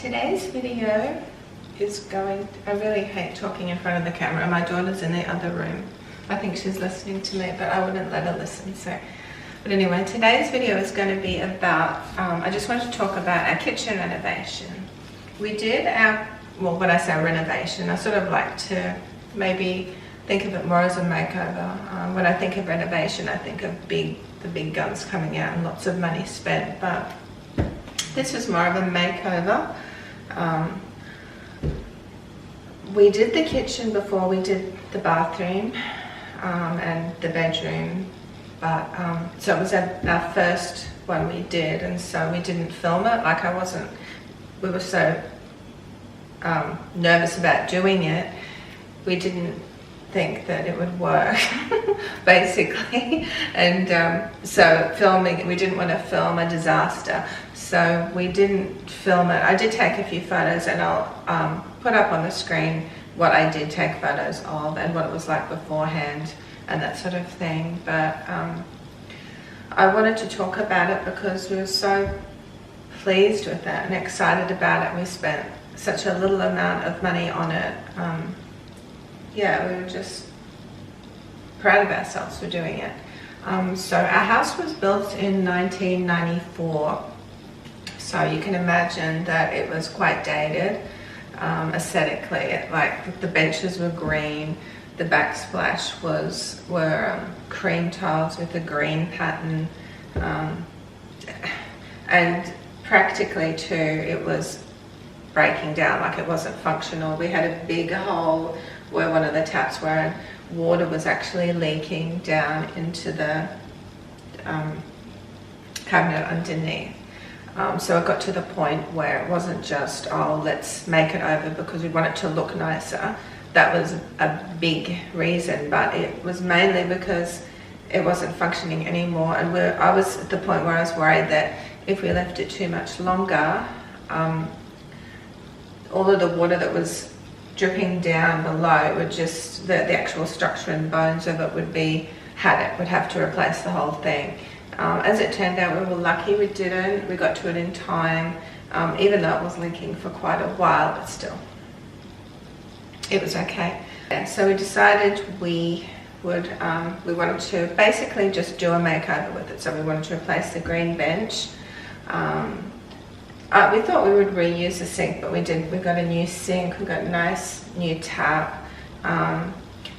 Today's video is going, I really hate talking in front of the camera. My daughter's in the other room. I think she's listening to me, but I wouldn't let her listen. But anyway, today's video is going to be about, I just want to talk about our kitchen renovation. We did our, well, when I say renovation, I sort of like to maybe think of it more as a makeover. When I think of renovation, I think of the big guns coming out and lots of money spent, but this was more of a makeover. We did the kitchen before we did the bathroom and the bedroom, but so it was our first one we did, and so we didn't film it. Like we were so nervous about doing it, we didn't think that it would work basically, and so filming, we didn't want to film a disaster, so we didn't film it. I did take a few photos, and I'll put up on the screen what I did take photos of and what it was like beforehand and that sort of thing. But I wanted to talk about it because we were so pleased with it and excited about it. We spent such a little amount of money on it. Yeah, we were just proud of ourselves for doing it. So our house was built in 1994, so you can imagine that it was quite dated aesthetically. Like the benches were green, the backsplash were cream tiles with a green pattern, and practically too it was breaking down, like it wasn't functional. We had a big hole where one of the taps were, and water was actually leaking down into the cabinet underneath. So it got to the point where it wasn't just, oh, let's make it over because we want it to look nicer. That was a big reason, but it was mainly because it wasn't functioning anymore. And I was at the point where I was worried that if we left it too much longer, all of the water that was dripping down below would just, the actual structure and bones of it would have to replace the whole thing. As it turned out, we were lucky we didn't. We got to it in time, even though it was leaking for quite a while, but still, it was okay. And so we decided we wanted to basically just do a makeover with it. So we wanted to replace the green bench. We thought we would reuse the sink, but we didn't. We got a new sink, we got a nice new tap.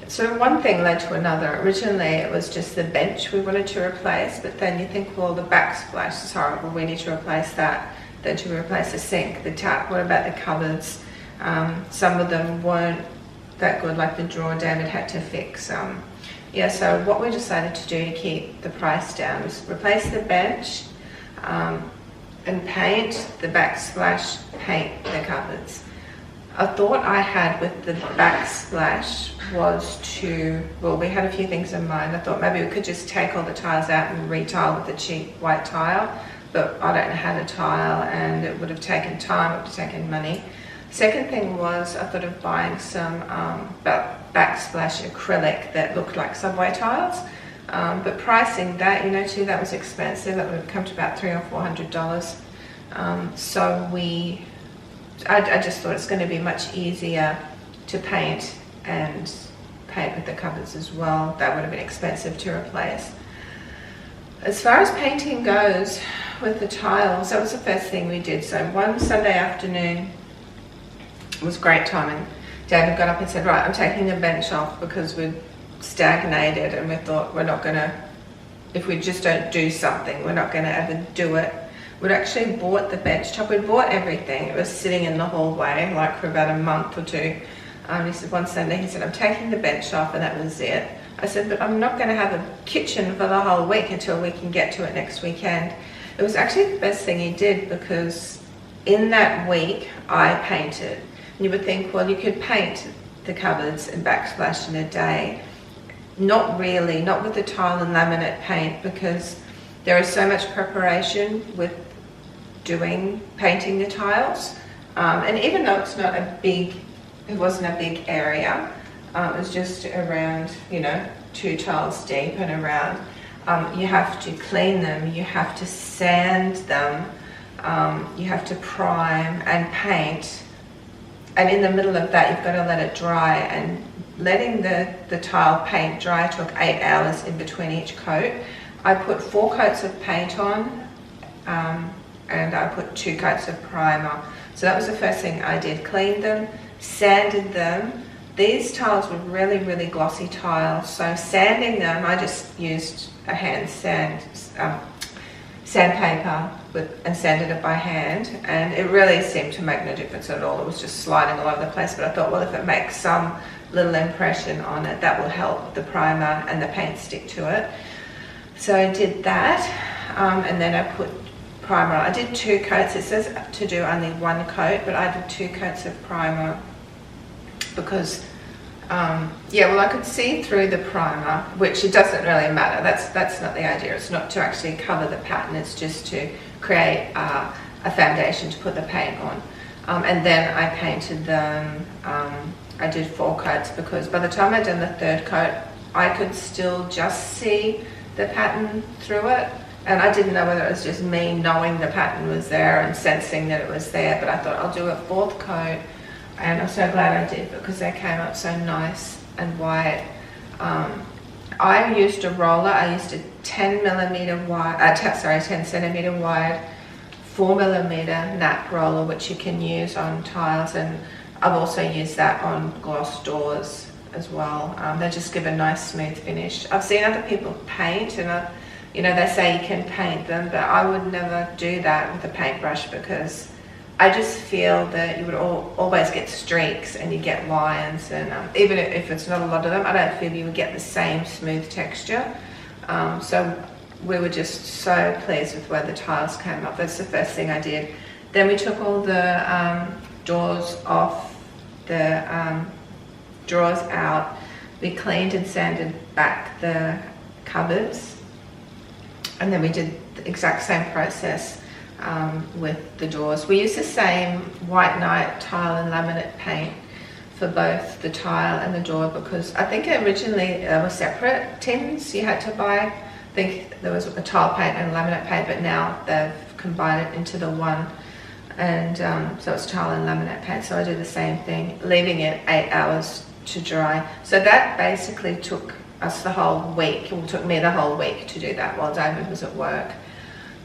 So one thing led to another. Originally it was just the bench we wanted to replace, but then you think, well, the backsplash is horrible, we need to replace that. Then to replace the sink, the tap, what about the cupboards? Some of them weren't that good, like the drawer David had to fix. Yeah, so what we decided to do to keep the price down was replace the bench and paint the backsplash, paint the cupboards. A thought I had with the backsplash was well, we had a few things in mind. I thought maybe we could just take all the tiles out and retile with a cheap white tile, but I don't know how to tile, and it would have taken time, it would have taken money. Second thing was I thought of buying some backsplash acrylic that looked like subway tiles, but pricing that, too, that was expensive. That would come to about $300 or $400. So I just thought it's going to be much easier to paint and paint with the cupboards as well. That would have been expensive to replace. As far as painting goes with the tiles, that was the first thing we did. So one Sunday afternoon, it was great timing. David got up and said, right, I'm taking the bench off because we'd stagnated, and we thought if we just don't do something, we're not going to ever do it. We'd actually bought the bench top. We'd bought everything. It was sitting in the hallway like for about a month or two. He said one Sunday, he said, I'm taking the bench off, and that was it. I said, but I'm not going to have a kitchen for the whole week until we can get to it next weekend. It was actually the best thing he did, because in that week I painted. And you would think, well, you could paint the cupboards and backsplash in a day. Not really, not with the tile and laminate paint, because there is so much preparation with painting the tiles, and even though it wasn't a big area, it was just around 2 tiles deep and around, you have to clean them, you have to sand them, You have to prime and paint, and in the middle of that you've got to let it dry, and letting the tile paint dry took 8 hours in between each coat. I put 4 coats of paint on, and I put 2 coats of primer. So that was the first thing I did. Cleaned them, sanded them. These tiles were really, really glossy tiles, so sanding them, I just used a hand sandpaper and sanded it by hand, and it really seemed to make no difference at all. It was just sliding all over the place, but I thought, well, if it makes some little impression on it, that will help the primer and the paint stick to it. So I did that, and then I put primer. I did 2 coats. It says to do only 1 coat, but I did 2 coats of primer because yeah, well, I could see through the primer, which it doesn't really matter. That's not the idea. It's not to actually cover the pattern. It's just to create a foundation to put the paint on. And then I painted them. I did 4 coats because by the time I'd done the 3rd coat, I could still just see the pattern through it. And I didn't know whether it was just me knowing the pattern was there and sensing that it was there, but I thought I'll do a 4th coat. And I'm so glad I did because they came up so nice and white. I used a roller. I used a 10 centimeter wide, 4mm nap roller, which you can use on tiles, and I've also used that on gloss doors as well. They just give a nice smooth finish. I've seen other people paint, and you know, they say you can paint them, but I would never do that with a paintbrush because I just feel that you would always get streaks and you get lines, and even if it's not a lot of them, I don't feel you would get the same smooth texture. So we were just so pleased with where the tiles came up. That's the first thing I did. Then we took all the doors off, the drawers out. We cleaned and sanded back the cupboards, and then we did the exact same process with the doors. We used the same white knight tile and laminate paint for both the tile and the door because I think originally they were separate tins you had to buy. I think there was a tile paint and laminate paint, but now they've combined it into the one, and so it's tile and laminate paint. So I did the same thing, leaving it 8 hours to dry. So that basically took us the whole week. It took me the whole week to do that while David was at work.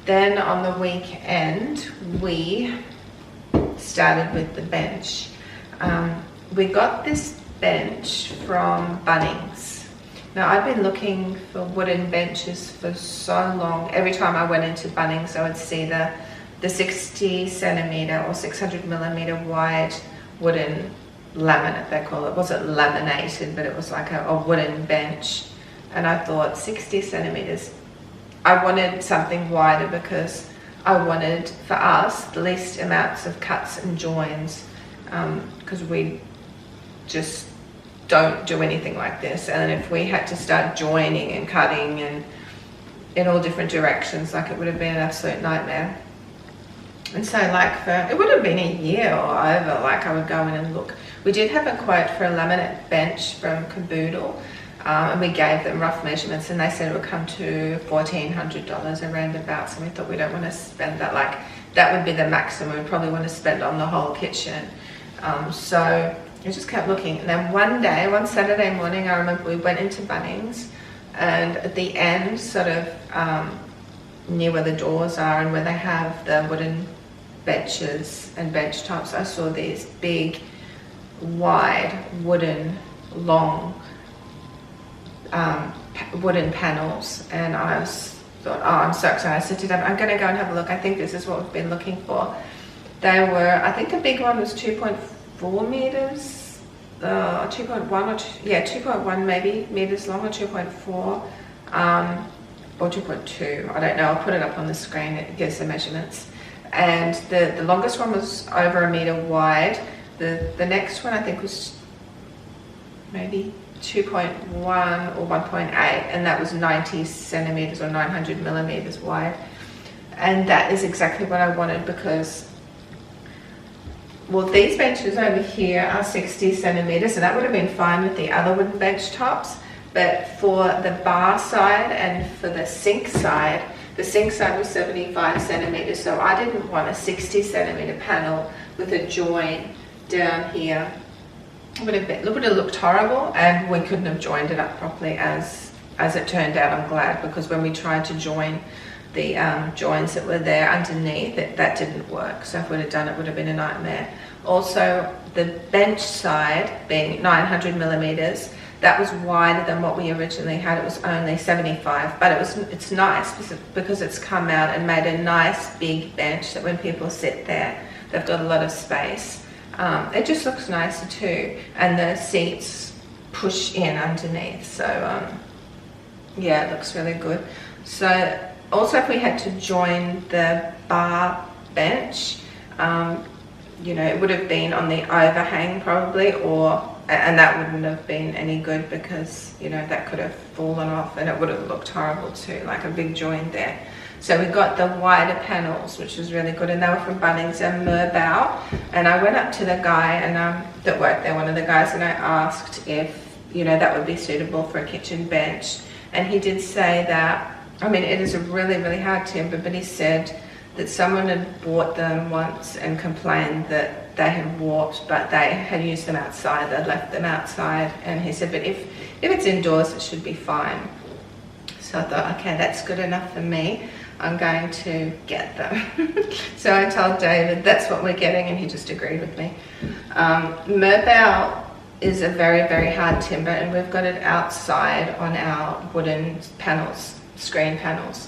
Then on the weekend, we started with the bench. We got this bench from Bunnings. Now, I've been looking for wooden benches for so long. Every time I went into Bunnings, I would see the 60 centimeter or 600mm wide wooden laminate, they call it. It wasn't laminated, but it was like a wooden bench. And I thought 60 centimeters. I wanted something wider because I wanted, for us, the least amounts of cuts and joins, because we just don't do anything like this. And if we had to start joining and cutting and in all different directions, like, it would have been an absolute nightmare. And so, like, it would have been a year or over, like, I would go in and look. We did have a quote for a laminate bench from Caboodle, and we gave them rough measurements, and they said it would come to $1,400 around about. So we thought, we don't want to spend that. Like, that would be the maximum we probably want to spend on the whole kitchen. So we just kept looking, and then one Saturday morning, I remember we went into Bunnings, and at the end, sort of near where the doors are and where they have the wooden benches and bench tops, I saw these big, wide, wooden, long wooden panels, and I thought, oh, I'm so excited. I said to them, I'm going to go and have a look. I think this is what we've been looking for. They were, I think the big one was 2.4 meters, 2.1 or 2.1 maybe meters long, or 2.4, or 2.2. I don't know. I'll put it up on the screen. It gives the measurements. And the longest one was over 1 meter wide. The next one I think was maybe 2.1 or 1.8, and that was 90 centimeters or 900mm wide. And that is exactly what I wanted because, well, these benches over here are 60 centimeters, and that would have been fine with the other wooden bench tops. But for the bar side and for the sink side, The sink side was 75 centimeters, so I didn't want a 60 centimeter panel with a join down here. It would have looked horrible, and we couldn't have joined it up properly as it turned out. I'm glad, because when we tried to join the joins that were there underneath, that didn't work. So if we'd have done it, would have been a nightmare. Also, the bench side being 900 millimeters, that was wider than what we originally had. It was only 75, but it's nice because it's come out and made a nice big bench that when people sit there, they've got a lot of space. It just looks nicer too, and the seats push in underneath, so yeah, it looks really good. So also, if we had to join the bar bench, you know, it would have been on the overhang probably, and that wouldn't have been any good, because, you know, that could have fallen off and it would have looked horrible too, like a big join there. So we got the wider panels, which was really good, and they were from Bunnings and Merbau. And I went up to the guy and that worked there, one of the guys, and I asked if, you know, that would be suitable for a kitchen bench. And he did say that, I mean, it is a really, really hard timber, but he said that someone had bought them once and complained that they had warped, but they had used them outside, they'd left them outside. And he said, but if it's indoors, it should be fine. So I thought, okay, that's good enough for me. I'm going to get them. So I told David that's what we're getting, and he just agreed with me. Merbau is a very, very hard timber, and we've got it outside on our wooden panels, screen panels.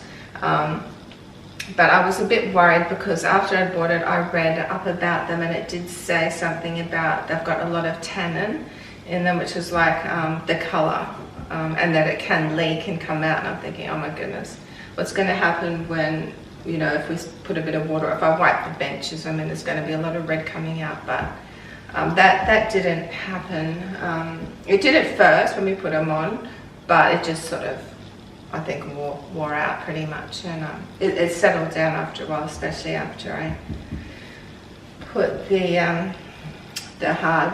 But I was a bit worried because after I bought it, I read up about them, and it did say something about they've got a lot of tannin in them, which is like the color, and that it can leak and come out. And I'm thinking, oh my goodness, what's going to happen when, you know, if we put a bit of water, if I wipe the benches, I mean, there's going to be a lot of red coming out. But that didn't happen. It did at first when we put them on, but it just sort of, I think, wore out pretty much, and it settled down after a while, especially after I put the hard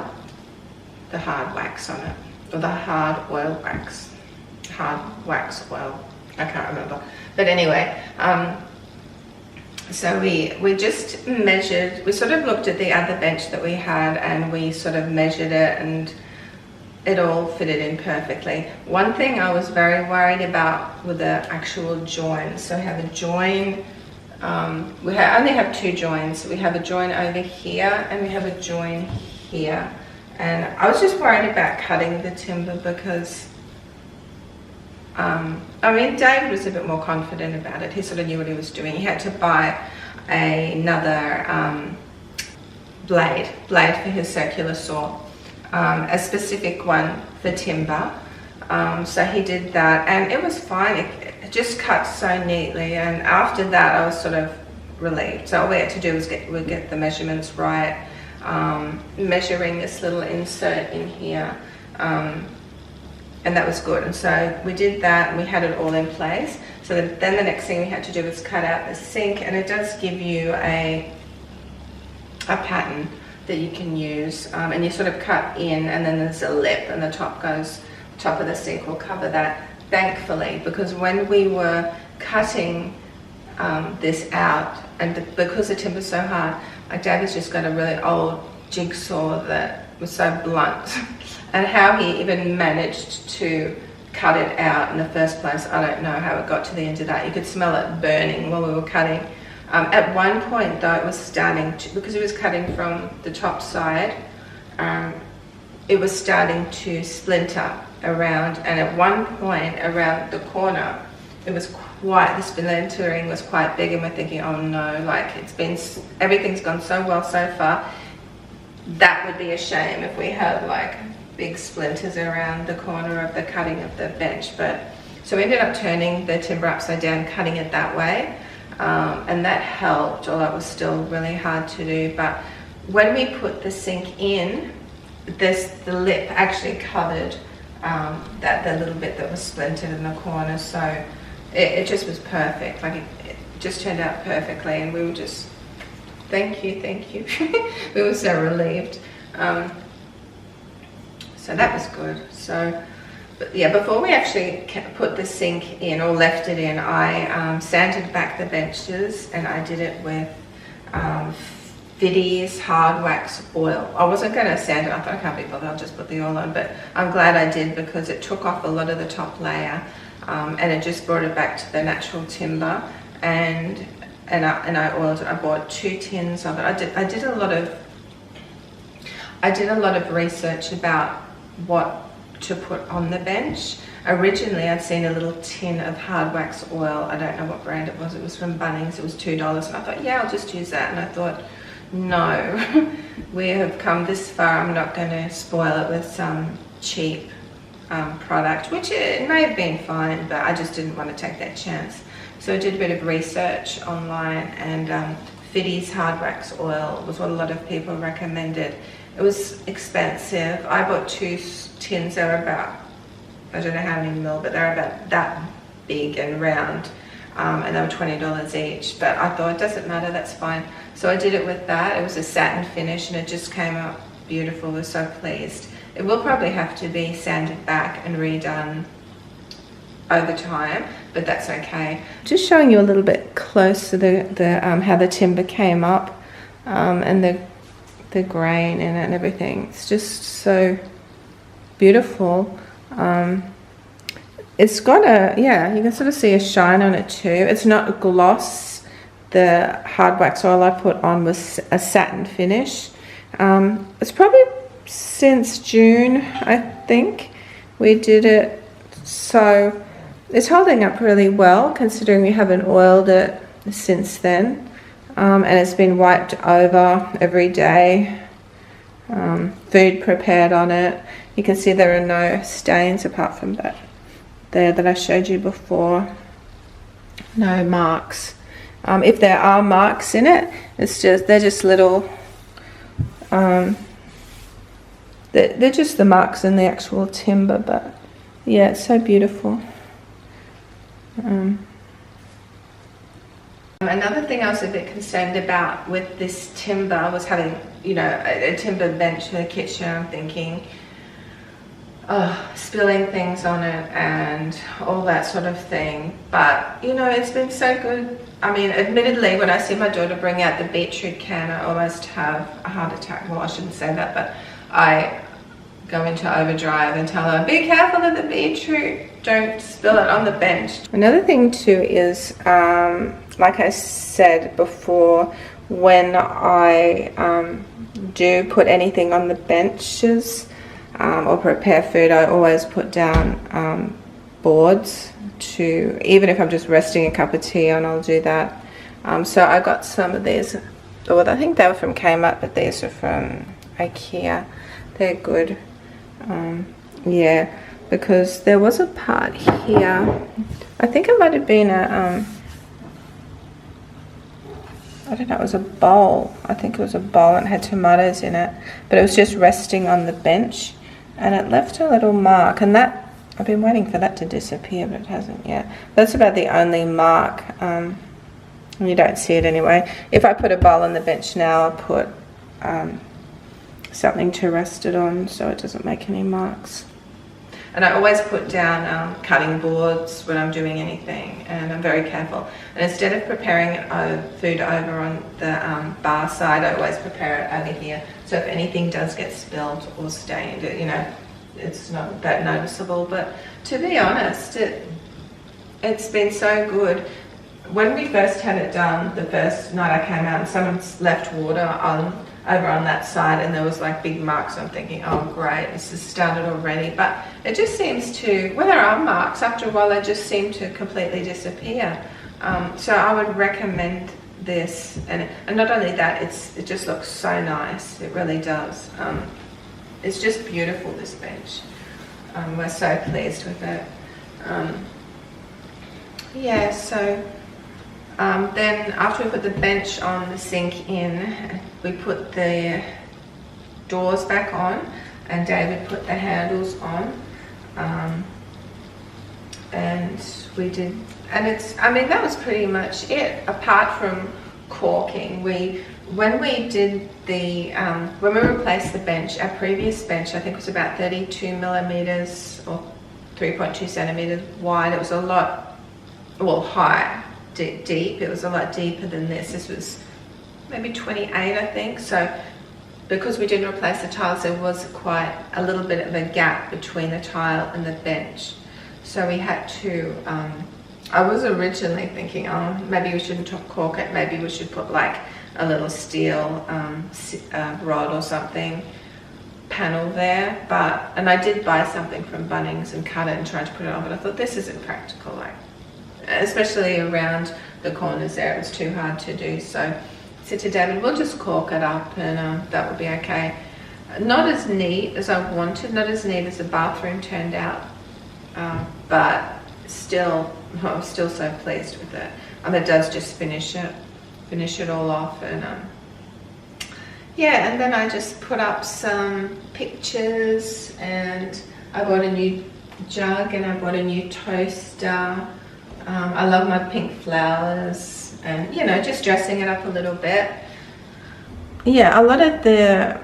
wax on it, or the hard wax oil. I can't remember, but anyway, so we just measured. We sort of looked at the other bench that we had, and we sort of measured it, and it all fitted in perfectly. One thing I was very worried about were the actual joins. So we have a join, we only have two joins. We have a join over here and we have a join here. And I was just worried about cutting the timber because, I mean, David was a bit more confident about it. He sort of knew what he was doing. He had to buy another blade for his circular saw. A specific one for timber, so he did that, and it was fine. It just cut so neatly, and after that I was sort of relieved. So all we had to do was get the measurements right, measuring this little insert in here, and that was good. And so we did that, and we had it all in place. So then the next thing we had to do was cut out the sink, and it does give you a pattern that you can use, and you sort of cut in, and then there's a lip, and the top of the sink will cover that, thankfully, because when we were cutting this out, and because the timber's so hard, like David's just got a really old jigsaw that was so blunt, and how he even managed to cut it out in the first place, I don't know how it got to the end of that. You could smell it burning while we were cutting. At one point though, it was starting to, because it was cutting from the top side, it was starting to splinter around, and at one point around the corner, the splintering was quite big, and we're thinking, oh no, like everything's gone so well so far. That would be a shame if we had like big splinters around the corner of the cutting of the bench. But so we ended up turning the timber upside down, cutting it that way. And that helped, although it was still really hard to do. But when we put the sink in, the lip actually covered the little bit that was splintered in the corner, so it just was perfect. Like it just turned out perfectly, and we were just, thank you. We were so relieved. So that was good. So But yeah, before we actually put the sink in or left it in, I sanded back the benches, and I did it with Fiddy's hard wax oil. I wasn't going to sand it. I thought I can't be bothered, I'll just put the oil on, but I'm glad I did because it took off a lot of the top layer, and it just brought it back to the natural timber. And I oiled it. I bought 2 tins of it. I did a lot of research about what to put on the bench. Originally, I'd seen a little tin of hard wax oil. I don't know what brand it was. It was from Bunnings. It was $2, and I thought, yeah, I'll just use that. And I thought, no, we have come this far. I'm not going to spoil it with some cheap product, which it may have been fine, but I just didn't want to take that chance. So I did a bit of research online, and Fiddy's hard wax oil was what a lot of people recommended. It was expensive. I bought 2 tins. They were about, I don't know how many mil, but they're about that big and round, and they were $20 each. But I thought, it doesn't matter, that's fine. So I did it with that. It was a satin finish, and it just came out beautiful. I was so pleased. It will probably have to be sanded back and redone over time, but that's okay. Just showing you a little bit closer the how the timber came up, and the grain in it and everything. It's just so beautiful. It's got a, yeah, you can sort of see a shine on it too. It's not a gloss. The hard wax oil I put on was a satin finish. It's probably since June, I think, we did it. So it's holding up really well considering we haven't oiled it since then. And it's been wiped over every day. Food prepared on it. You can see there are no stains apart from that there that I showed you before. No marks. If there are marks in it, they're just little, they're just the marks in the actual timber, but yeah, it's so beautiful. Another thing I was a bit concerned about with this timber was having, you know, a timber bench in the kitchen. I'm thinking, spilling things on it and all that sort of thing. But, you know, it's been so good. I mean, admittedly, when I see my daughter bring out the beetroot can, I almost have a heart attack. Well, I shouldn't say that, but I go into overdrive and tell her, be careful of the beetroot, don't spill it on the bench. Another thing too is, like I said before, when I do put anything on the benches or prepare food, I always put down boards to, even if I'm just resting a cup of tea on, I'll do that. So I got some of these, well, I think they were from Kmart, but these are from IKEA. They're good. Yeah, because there was a part here, I think it might have been a I don't know, it was a bowl. I think it was a bowl and it had tomatoes in it, but it was just resting on the bench and it left a little mark, and that, I've been waiting for that to disappear, but it hasn't yet. That's about the only mark. You don't see it anyway. If I put a bowl on the bench now, I'll put something to rest it on so it doesn't make any marks. And I always put down cutting boards when I'm doing anything, and I'm very careful. And instead of preparing food over on the bar side, I always prepare it over here. So if anything does get spilled or stained, you know, it's not that noticeable. But to be honest, it's been so good. When we first had it done, the first night I came out and someone's left water over on that side and there was like big marks. I'm thinking, oh great, this has started already. But it just seems to, when there are marks, after a while they just seem to completely disappear. So I would recommend this, and not only that, it just looks so nice. It really does. It's just beautiful, this bench. We're so pleased with it. Yeah, so then after we put the bench on the sink in, we put the doors back on, and David put the handles on, and we did, and I mean, that was pretty much it, apart from caulking. When we did the, when we replaced the bench, our previous bench, I think was about 32 millimeters or 3.2 centimeters wide. It was a lot, well, high, deep. It was a lot deeper than this. This was maybe 28, I think. So because we didn't replace the tiles, there was quite a little bit of a gap between the tile and the bench. So we had to, I was originally thinking, oh, maybe we shouldn't cork it. Maybe we should put like a little steel rod or something panel there. And I did buy something from Bunnings and cut it and tried to put it on, but I thought this isn't practical, like, especially around the corners there. It was too hard to do. So I said to David, we'll just cork it up and that will be okay. Not as neat as I wanted, not as neat as the bathroom turned out, but still, I was still so pleased with it. And it does just finish it all off. And yeah, and then I just put up some pictures, and I bought a new jug and I bought a new toaster. I love my pink flowers, and you know, just dressing it up a little bit. Yeah, a lot of the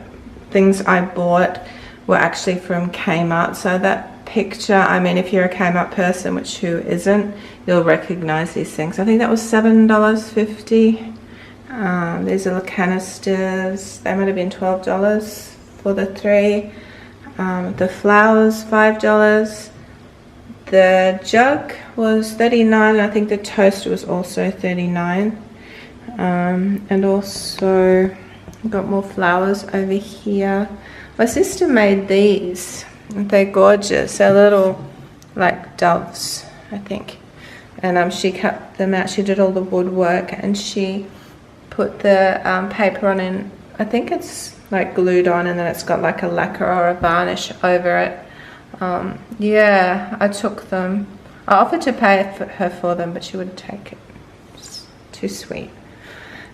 things I bought were actually from Kmart. So that picture, I mean, if you're a Kmart person, which who isn't, you'll recognize these things. I think that was $7.50. These little canisters, they might have been $12 for the 3. The flowers, $5. The jug was $39. I think the toaster was also $39. And also got more flowers over here. My sister made these. They're gorgeous. They're little like doves, I think. And she cut them out. She did all the woodwork, and she put the paper on, and I think it's like glued on, and then it's got like a lacquer or a varnish over it. Yeah, I took them. I offered to pay her for them, but she wouldn't take it. It's too sweet.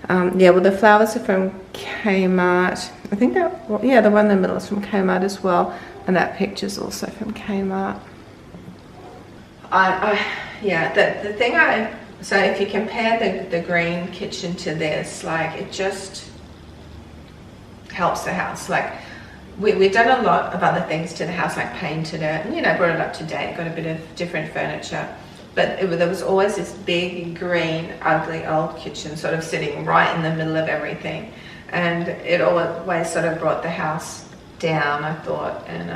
Yeah, well, the flowers are from Kmart. I think that, well, yeah, the one in the middle is from Kmart as well, and that picture's also from Kmart. Yeah, the thing so if you compare the green kitchen to this, like, it just helps the house. Like, we've done a lot of other things to the house, like painted it, and, you know, brought it up to date, got a bit of different furniture. But there was always this big, green, ugly old kitchen sort of sitting right in the middle of everything. And it always sort of brought the house down, I thought. And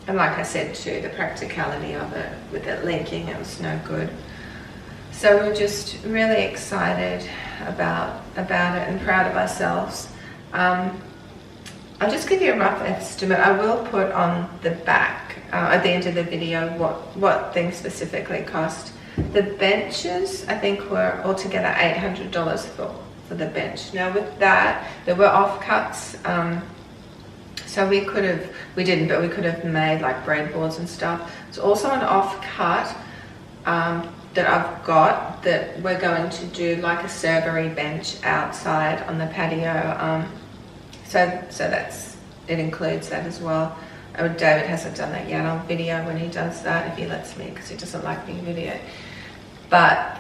like I said too, the practicality of it, with it leaking, it was no good. So we're just really excited about it and proud of ourselves. I'll just give you a rough estimate. I will put on the back at the end of the video what things specifically cost. The benches, I think, were altogether $800 for the bench. Now with that, there were offcuts. So we didn't, but we could have made like breadboards and stuff. It's also an offcut that I've got, that we're going to do like a servery bench outside on the patio. So it includes that as well. David hasn't done that yet. I'll video when he does that, if he lets me, because he doesn't like being videoed. But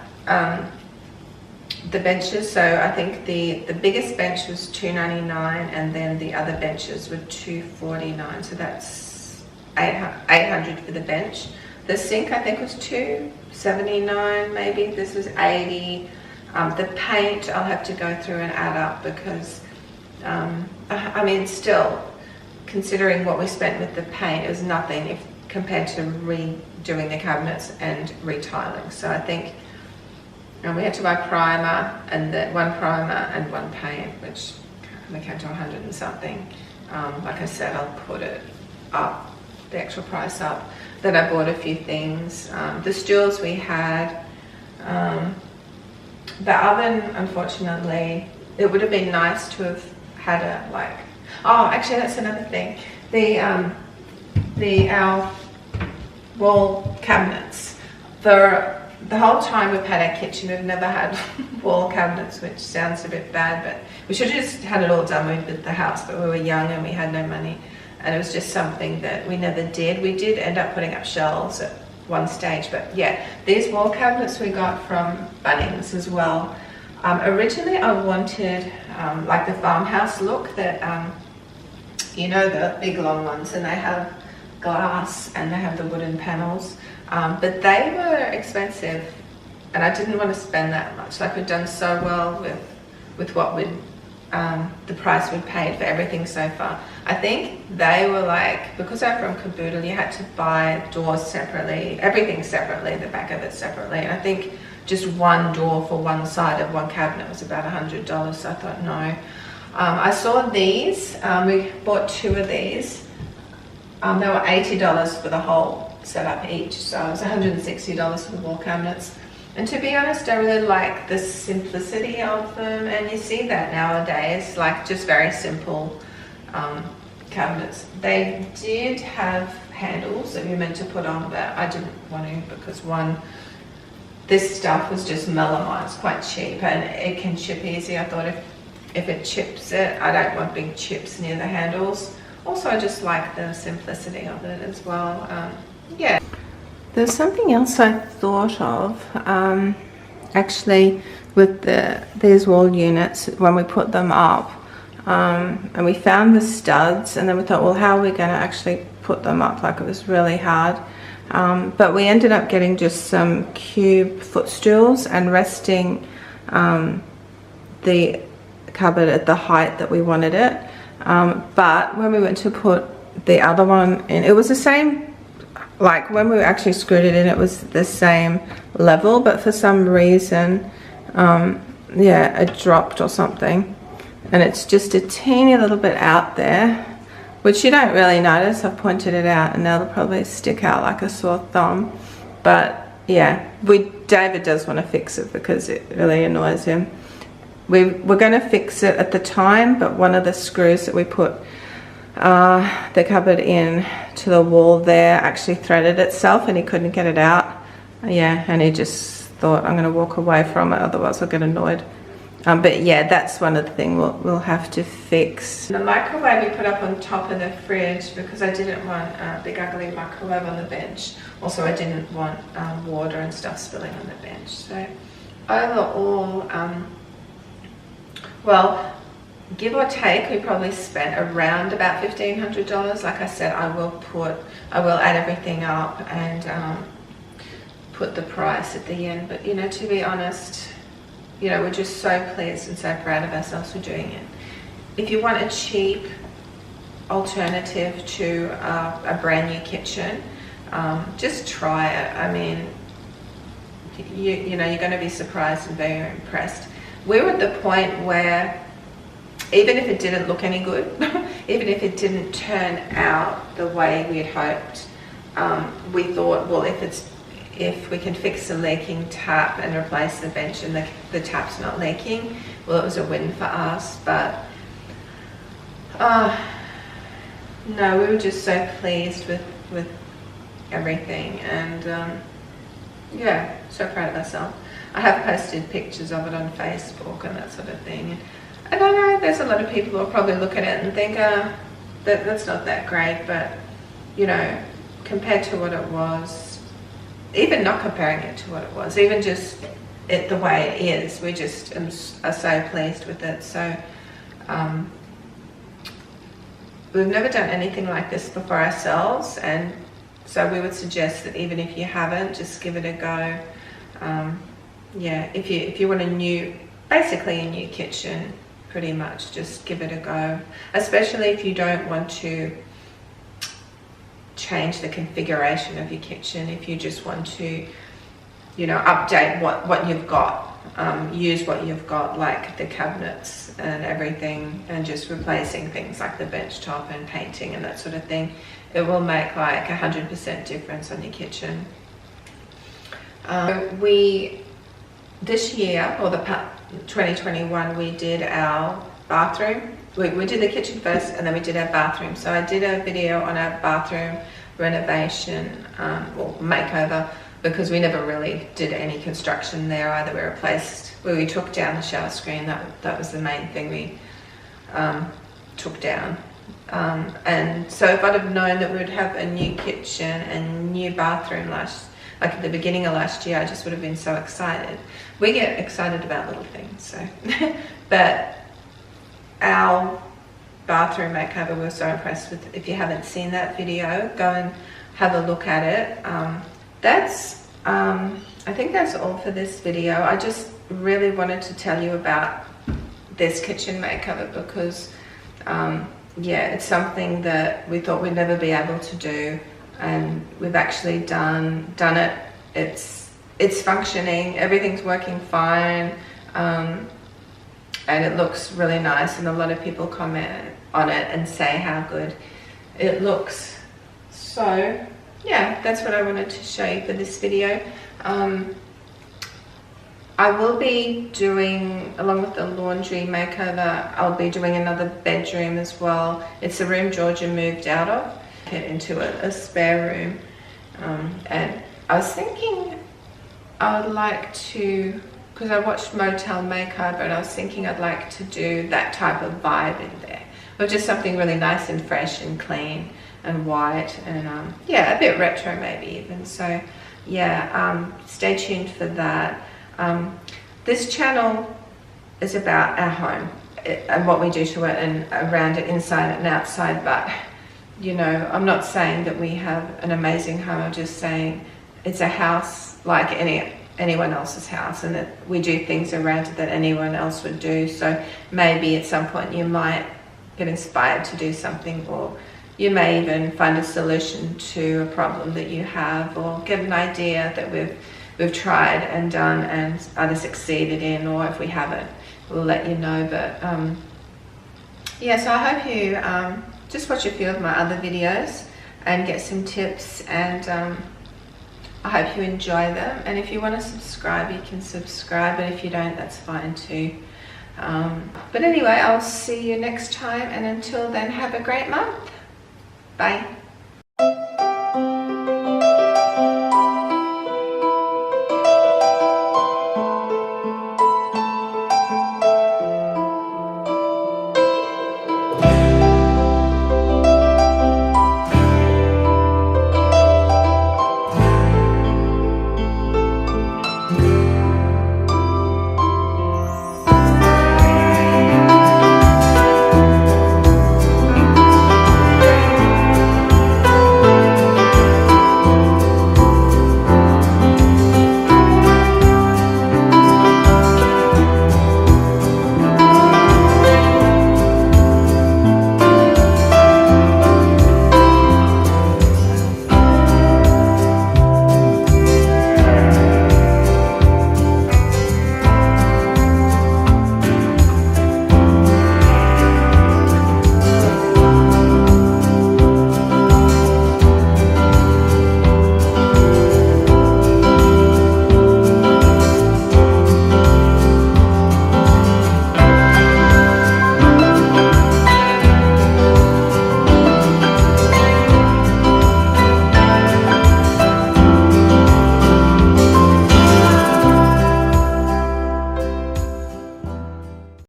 the benches, so I think the biggest bench was $299, and then the other benches were $249. So that's $800 for the bench. The sink, I think, was $279 maybe. This was $80. The paint, I'll have to go through and add up, because I mean, still, considering what we spent with the paint, it was nothing compared to redoing the cabinets and retiling. So I think we had to buy primer, and one primer and one paint, which we came to 100 and something. Like I said, I'll put it up, the actual price up. Then I bought a few things. The stools we had, the oven, unfortunately, it would have been nice to have had a, like, oh, actually that's another thing. Our wall cabinets, the whole time we've had our kitchen, we've never had wall cabinets, which sounds a bit bad, but we should have just had it all done when we built the house, but we were young and we had no money, and it was just something that we never did. We did end up putting up shelves at one stage, but yeah, these wall cabinets we got from Bunnings as well. Originally I wanted like the farmhouse look, that you know, the big long ones, and they have glass and they have the wooden panels, but they were expensive and I didn't want to spend that much. Like we'd done so well with what we'd the price we'd paid for everything so far. I think they were like, because I'm from Caboodle, you had to buy doors separately, everything separately, the back of it separately. And I think just one door for one side of one cabinet was about $100. So I thought, no. I saw these, we bought 2 of these. They were $80 for the whole setup each. So it was $160 for the wall cabinets. And to be honest, I really like the simplicity of them, and you see that nowadays, like just very simple cabinets. They did have handles that we meant to put on, but I didn't want to because this stuff was just melamine. It's quite cheap and it can chip easy. I thought if it chips it, I don't want big chips near the handles. Also, I just like the simplicity of it as well. Yeah. There's something else I thought of, actually, with these wall units when we put them up, and we found the studs, and then we thought, well, how are we going to actually put them up? Like, it was really hard, but we ended up getting just some cube footstools and resting the cupboard at the height that we wanted it, but when we went to put the other one in, it was the same. Like when we actually screwed it in, it was the same level, but for some reason, yeah, it dropped or something. And it's just a teeny little bit out there, which you don't really notice. I've pointed it out and they'll probably stick out like a sore thumb. But yeah, David does want to fix it because it really annoys him. We're going to fix it at the time, but one of the screws that we put the cupboard in to the wall there actually threaded itself and he couldn't get it out. Yeah, and he just thought, I'm going to walk away from it, otherwise I'll get annoyed. But yeah, that's one of the things we'll have to fix. The microwave we put up on top of the fridge because I didn't want a big ugly microwave on the bench. Also, I didn't want water and stuff spilling on the bench. So overall, well, give or take, we probably spent around about $1,500. Like I said, I will add everything up and put the price at the end. But you know, to be honest, you know, we're just so pleased and so proud of ourselves for doing it. If you want a cheap alternative to a brand new kitchen, just try it. I mean, you know, you're going to be surprised and very impressed. We're at the point where even if it didn't look any good, even if it didn't turn out the way we had hoped, we thought, well, if we can fix the leaking tap and replace the bench and the tap's not leaking, well, it was a win for us. But no, we were just so pleased with everything, and yeah, so proud of ourselves. I have posted pictures of it on Facebook and that sort of thing. I don't know, there's a lot of people who will probably look at it and think, that's not that great, but you know, compared to what it was, even not comparing it to what it was, even just it the way it is, we just are so pleased with it. So we've never done anything like this before ourselves, and so we would suggest that even if you haven't, just give it a go. Yeah, if you want basically a new kitchen, pretty much just give it a go, especially if you don't want to change the configuration of your kitchen. If you just want to, you know, update what you've got, use what you've got, like the cabinets and everything, and just replacing things like the bench top and painting and that sort of thing, it will make like 100% difference on your kitchen. This year, or the 2021, we did our bathroom. We did the kitchen first and then we did our bathroom. So I did a video on our bathroom renovation or makeover, because we never really did any construction there either. We took down the shower screen. That was the main thing we took down. And so if I'd have known that we would have a new kitchen and new bathroom like at the beginning of last year, I just would have been so excited. We get excited about little things, so. But our bathroom makeover. We were so impressed with. If you haven't seen that video, go and have a look at it. I think that's all for this video. I just really wanted to tell you about this kitchen makeover because yeah, it's something that we thought we'd never be able to do, and we've actually done it. It's functioning, everything's working fine, and it looks really nice, and a lot of people comment on it and say how good it looks. So yeah, that's what I wanted to show you for this video. I will be doing, along with the laundry makeover, I'll be doing another bedroom as well. It's the room Georgia moved out of, into a spare room. And I was thinking I would like to, because I watched Motel Makeover, and I was thinking I'd like to do that type of vibe in there. Or just something really nice and fresh and clean and white and yeah, a bit retro maybe even. So yeah, stay tuned for that. This channel is about our home and what we do to it and around it, inside and outside, but you know, I'm not saying that we have an amazing home. I'm just saying it's a house like anyone else's house, and that we do things around it that anyone else would do. So maybe at some point you might get inspired to do something, or you may even find a solution to a problem that you have, or get an idea that we've tried and done and either succeeded in, or if we haven't, we'll let you know. But yeah, so I hope you just watch a few of my other videos and get some tips, and I hope you enjoy them. And if you want to subscribe, you can subscribe, but if you don't, that's fine too. But anyway, I'll see you next time, and until then, have a great month. Bye.